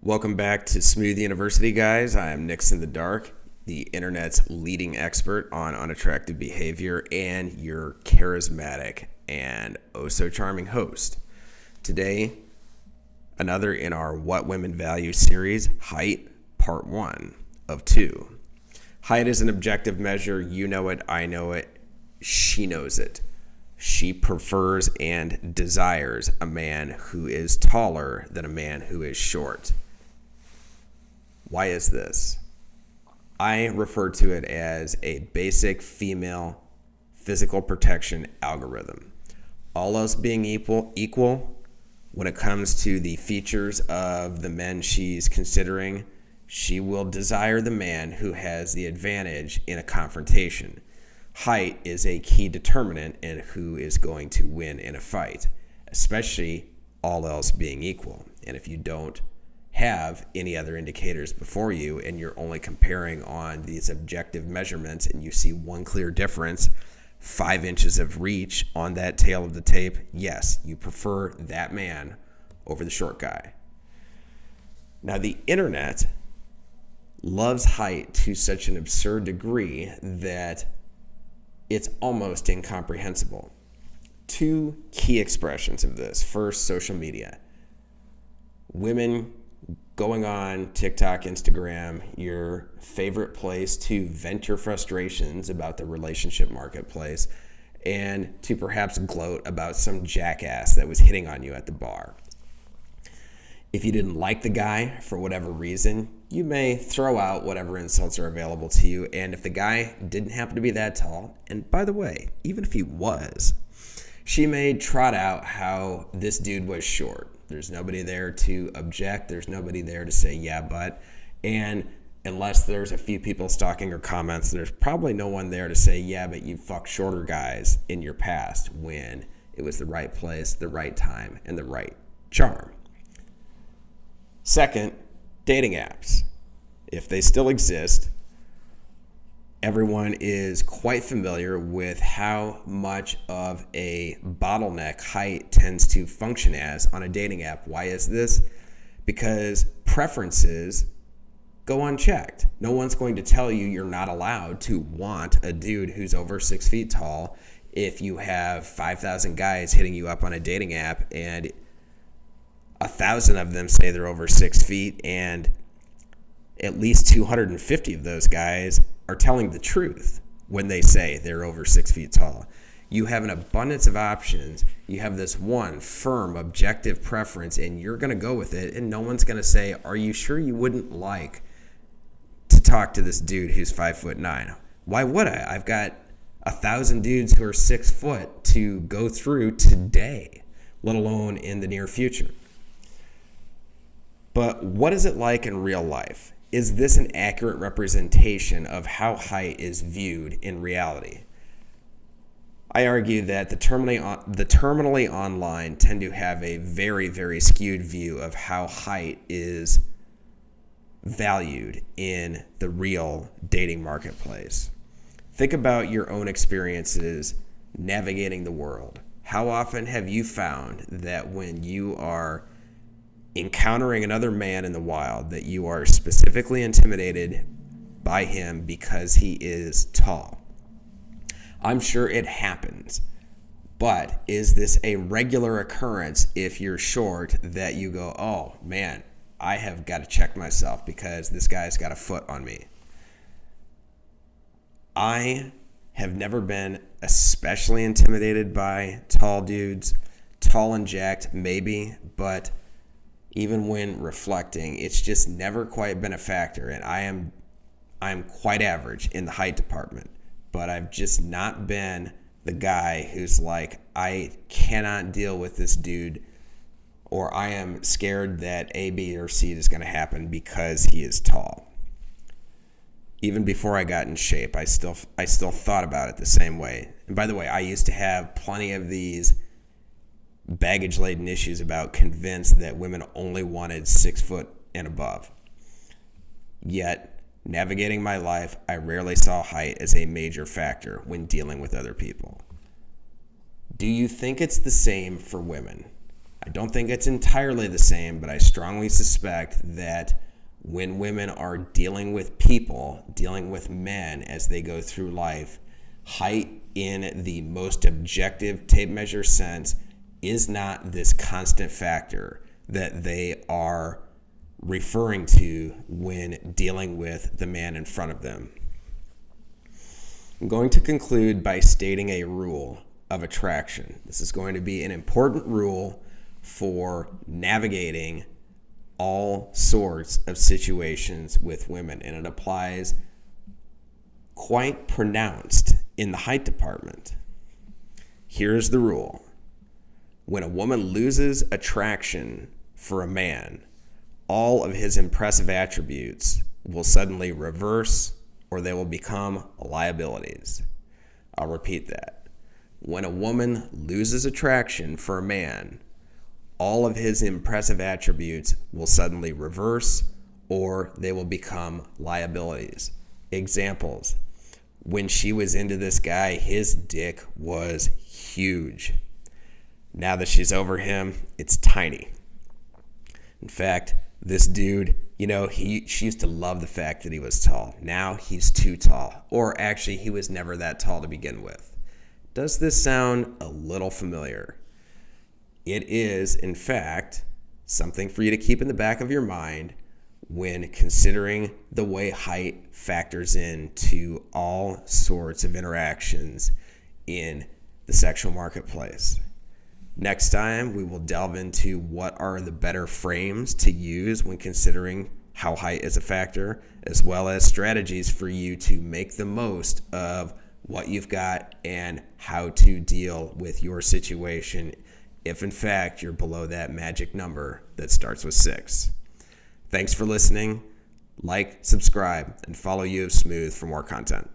Welcome back to Smooth University, guys. I am Nix in the Dark, the internet's leading expert on unattractive behavior and your charismatic and oh so charming host. Today, another in our What Women Value series, Height, Part 1 of 2. Height is an objective measure. You know it, I know it, she knows it. She prefers and desires a man who is taller than a man who is short. Why is this? I refer to it as a basic female physical protection algorithm. All else being equal, when it comes to the features of the men she's considering, she will desire the man who has the advantage in a confrontation. Height is a key determinant in who is going to win in a fight, especially all else being equal. And if you don't have any other indicators before you and you're only comparing on these objective measurements and you see one clear difference, 5 inches of reach on that tail of the tape, yes, you prefer that man over the short guy. Now, the internet loves height to such an absurd degree that it's almost incomprehensible. 2 key expressions of this. First, social media. Women going on TikTok, Instagram, your favorite place to vent your frustrations about the relationship marketplace and to perhaps gloat about some jackass that was hitting on you at the bar. If you didn't like the guy for whatever reason, you may throw out whatever insults are available to you. And if the guy didn't happen to be that tall, and by the way, even if he was, she may trot out how this dude was short. There's nobody there to object. There's nobody there to say, yeah, but. And unless there's a few people stalking her comments, there's probably no one there to say, yeah, but you fucked shorter guys in your past when it was the right place, the right time, and the right charm. Second, dating apps. If they still exist, everyone is quite familiar with how much of a bottleneck height tends to function as on a dating app. Why is this? Because preferences go unchecked. No one's going to tell you you're not allowed to want a dude who's over 6 feet tall if you have 5,000 guys hitting you up on a dating app and 1,000 of them say they're over 6 feet and at least 250 of those guys are telling the truth when they say they're over 6 feet tall. You have an abundance of options. You have this one firm, objective preference, and you're going to go with it, and no one's going to say, are you sure you wouldn't like to talk to this dude who's 5'9"? Why would I? I've got 1,000 dudes who are 6 foot to go through today, let alone in the near future. But what is it like in real life? Is this an accurate representation of how height is viewed in reality? I argue that the terminally online tend to have a very, very skewed view of how height is valued in the real dating marketplace. Think about your own experiences navigating the world. How often have you found that when you are encountering another man in the wild that you are specifically intimidated by him because he is tall? I'm sure it happens, but is this a regular occurrence if you're short that you go, oh man, I have got to check myself because this guy's got a foot on me? I have never been especially intimidated by tall dudes. Tall and jacked, maybe, but even when reflecting, it's just never quite been a factor. And I am quite average in the height department, but I've just not been the guy who's like, I cannot deal with this dude, or I am scared that A, B, or C is going to happen because he is tall. Even before I got in shape, I still thought about it the same way. And by the way, I used to have plenty of these baggage-laden issues about convinced that women only wanted 6 foot and above. Yet, navigating my life, I rarely saw height as a major factor when dealing with other people. Do you think it's the same for women? I don't think it's entirely the same, but I strongly suspect that when women are dealing with people, dealing with men as they go through life, height in the most objective tape measure sense is not this constant factor that they are referring to when dealing with the man in front of them. I'm going to conclude by stating a rule of attraction. This is going to be an important rule for navigating all sorts of situations with women, and it applies quite pronounced in the height department. Here's the rule. When a woman loses attraction for a man, all of his impressive attributes will suddenly reverse or they will become liabilities. I'll repeat that. When a woman loses attraction for a man, all of his impressive attributes will suddenly reverse or they will become liabilities. Examples. When she was into this guy, his dick was huge. Now that she's over him, it's tiny. In fact, this dude, she used to love the fact that he was tall. Now he's too tall. Or actually, he was never that tall to begin with. Does this sound a little familiar? It is, in fact, something for you to keep in the back of your mind when considering the way height factors into all sorts of interactions in the sexual marketplace. Next time, we will delve into what are the better frames to use when considering how height is a factor, as well as strategies for you to make the most of what you've got and how to deal with your situation if in fact you're below that magic number that starts with 6. Thanks for listening. Like, subscribe, and follow U of Smooth for more content.